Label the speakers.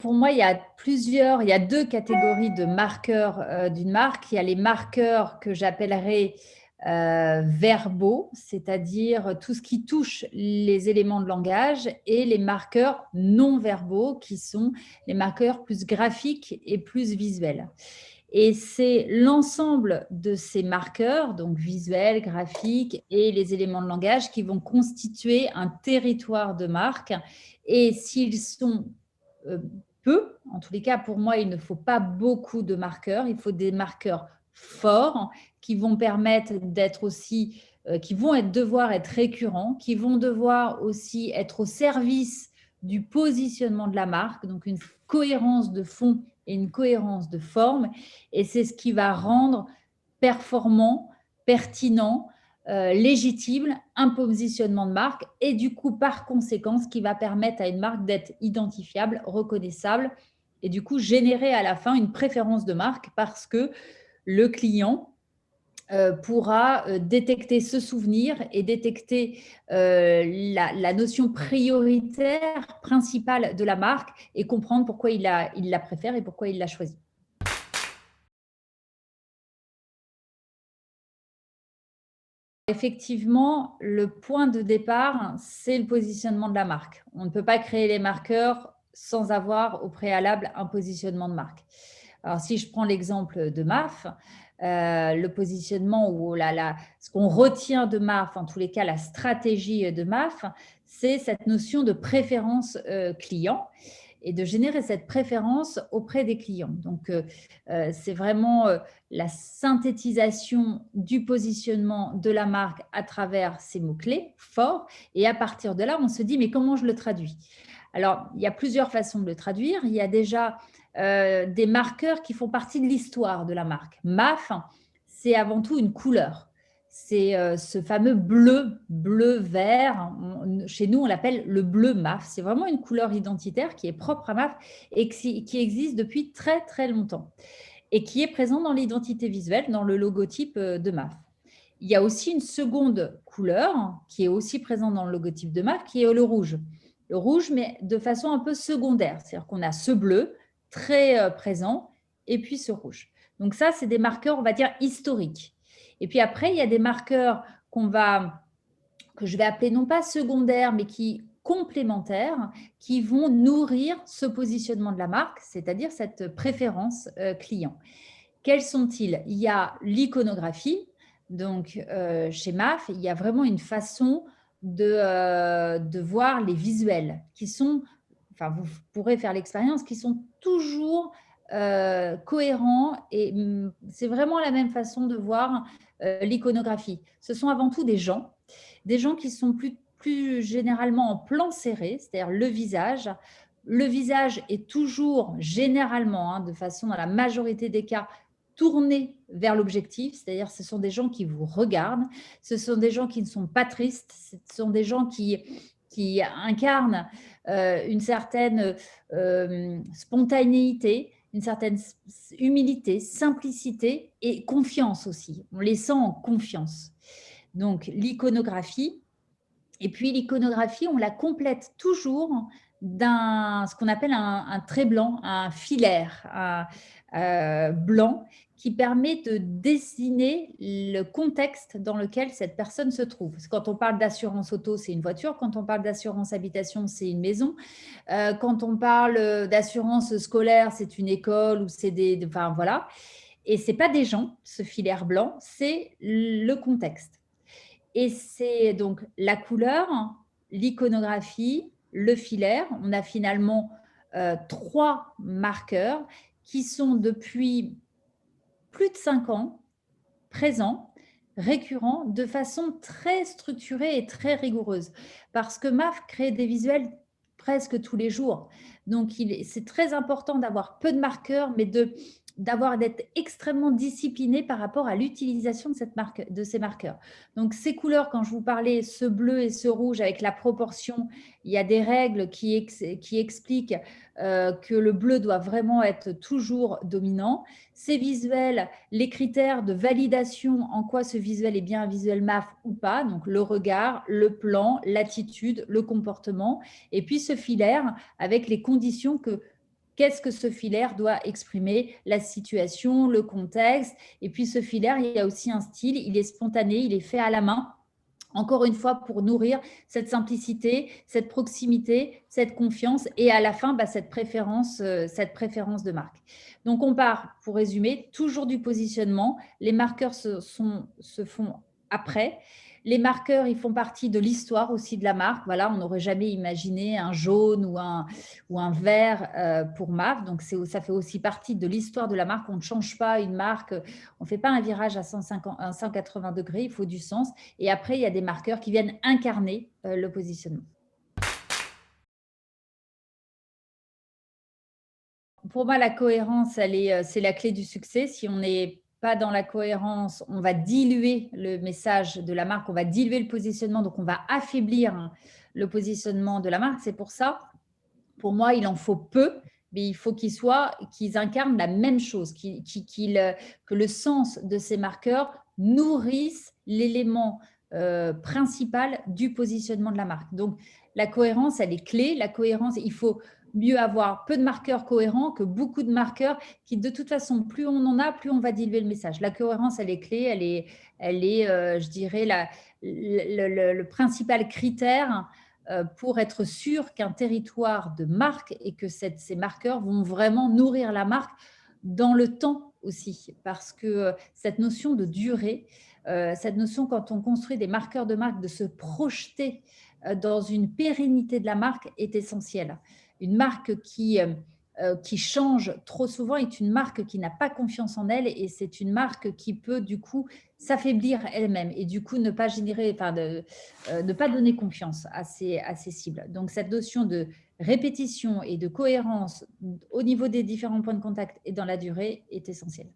Speaker 1: Pour moi, il y a deux catégories de marqueurs d'une marque. Il y a les marqueurs que j'appellerais verbaux, c'est-à-dire tout ce qui touche les éléments de langage, et les marqueurs non verbaux, qui sont les marqueurs plus graphiques et plus visuels. Et c'est l'ensemble de ces marqueurs, donc visuels, graphiques et les éléments de langage, qui vont constituer un territoire de marque. Et s'ils sont euh, peu, en tous les cas, pour moi, il ne faut pas beaucoup de marqueurs. Il faut des marqueurs forts qui vont permettre d'être aussi, qui vont devoir être récurrents, qui vont devoir aussi être au service du positionnement de la marque, donc une cohérence de fond et une cohérence de forme. Et c'est ce qui va rendre performant, pertinent, légitime un positionnement de marque, et du coup, par conséquent, ce qui va permettre à une marque d'être identifiable, reconnaissable, et du coup générer à la fin une préférence de marque, parce que le client pourra détecter ce souvenir et détecter la notion prioritaire, principale de la marque, et comprendre pourquoi il la préfère et pourquoi il l'a choisie. Effectivement, le point de départ, c'est le positionnement de la marque. On ne peut pas créer les marqueurs sans avoir au préalable un positionnement de marque. Alors, si je prends l'exemple de MAF, le positionnement ou ce qu'on retient de MAF, en tous les cas la stratégie de MAF, c'est cette notion de préférence client et de générer cette préférence auprès des clients. Donc, c'est vraiment la synthétisation du positionnement de la marque à travers ces mots-clés forts. Et à partir de là, on se dit, mais comment je le traduis? Alors, il y a plusieurs façons de le traduire. Il y a déjà des marqueurs qui font partie de l'histoire de la marque. MAF, c'est avant tout une couleur. C'est ce fameux bleu-vert. Chez nous, on l'appelle le bleu MAF. C'est vraiment une couleur identitaire qui est propre à MAF et qui existe depuis très, très longtemps et qui est présent dans l'identité visuelle, dans le logotype de MAF. Il y a aussi une seconde couleur qui est aussi présente dans le logotype de MAF, qui est le rouge. Le rouge, mais de façon un peu secondaire. C'est-à-dire qu'on a ce bleu très présent et puis ce rouge. Donc ça, c'est des marqueurs, on va dire, historiques. Et puis après, il y a des marqueurs que je vais appeler non pas secondaires, mais qui complémentaires, qui vont nourrir ce positionnement de la marque, c'est-à-dire cette préférence client. Quels sont-ils? Il y a l'iconographie. Donc, chez MAF, il y a vraiment une façon de voir les visuels qui sont, enfin, vous pourrez faire l'expérience, qui sont toujours cohérents, et c'est vraiment la même façon de voir l'iconographie. Ce sont avant tout des gens qui sont plus généralement en plan serré, c'est-à-dire le visage. Le visage est toujours généralement, de façon dans la majorité des cas, tourné vers l'objectif, c'est-à-dire ce sont des gens qui vous regardent, ce sont des gens qui ne sont pas tristes, ce sont des gens qui incarnent une certaine spontanéité, une certaine humilité, simplicité et confiance aussi. On les sent en confiance. Donc l'iconographie, et puis l'iconographie, on la complète toujours ce qu'on appelle un trait blanc, un filaire blanc, qui permet de dessiner le contexte dans lequel cette personne se trouve. Parce que quand on parle d'assurance auto, c'est une voiture. Quand on parle d'assurance habitation, c'est une maison. Quand on parle d'assurance scolaire, c'est une école ou c'est enfin voilà. Et c'est pas des gens, ce filaire blanc, c'est le contexte. Et c'est donc la couleur, l'iconographie, le filaire. On a finalement 3 marqueurs qui sont depuis plus de 5 ans présents, récurrents, de façon très structurée et très rigoureuse. Parce que MAF crée des visuels presque tous les jours. Donc, c'est très important d'avoir peu de marqueurs, mais d'être extrêmement discipliné par rapport à l'utilisation de ces marqueurs. Donc, ces couleurs, quand je vous parlais, ce bleu et ce rouge avec la proportion, il y a des règles qui expliquent que le bleu doit vraiment être toujours dominant. Ces visuels, les critères de validation, en quoi ce visuel est bien un visuel MAF ou pas, donc le regard, le plan, l'attitude, le comportement, et puis ce filaire avec les conditions qu'est-ce que ce filaire doit exprimer, la situation, le contexte. Et puis ce filaire, il y a aussi un style, il est spontané, il est fait à la main. Encore une fois, pour nourrir cette simplicité, cette proximité, cette confiance et à la fin, cette préférence de marque. Donc, on part, pour résumer, toujours du positionnement. Les marqueurs se font après. Les marqueurs, ils font partie de l'histoire aussi de la marque. Voilà, on n'aurait jamais imaginé un jaune ou un vert pour marque. Donc, ça fait aussi partie de l'histoire de la marque. On ne change pas une marque, on ne fait pas un virage à 180 degrés, il faut du sens. Et après, il y a des marqueurs qui viennent incarner le positionnement. Pour moi, la cohérence, c'est la clé du succès. Si on n'est pas dans la cohérence, on va diluer le message de la marque, on va diluer le positionnement, donc on va affaiblir le positionnement de la marque. C'est pour ça, pour moi, il en faut peu, mais il faut qu'ils incarnent la même chose, que le sens de ces marqueurs nourrisse l'élément principal du positionnement de la marque. Donc, la cohérence, elle est clé. La cohérence, il faut mieux avoir peu de marqueurs cohérents que beaucoup de marqueurs qui, de toute façon, plus on en a, plus on va diluer le message. La cohérence, elle est clé, elle est je dirais, le principal critère pour être sûr qu'un territoire de marque et que ces marqueurs vont vraiment nourrir la marque dans le temps aussi. Parce que cette notion de durée, cette notion quand on construit des marqueurs de marque, de se projeter dans une pérennité de la marque est essentielle. Une marque qui change trop souvent est une marque qui n'a pas confiance en elle et c'est une marque qui peut du coup s'affaiblir elle-même et du coup ne pas générer, ne pas donner confiance à ses cibles. Donc cette notion de répétition et de cohérence au niveau des différents points de contact et dans la durée est essentielle.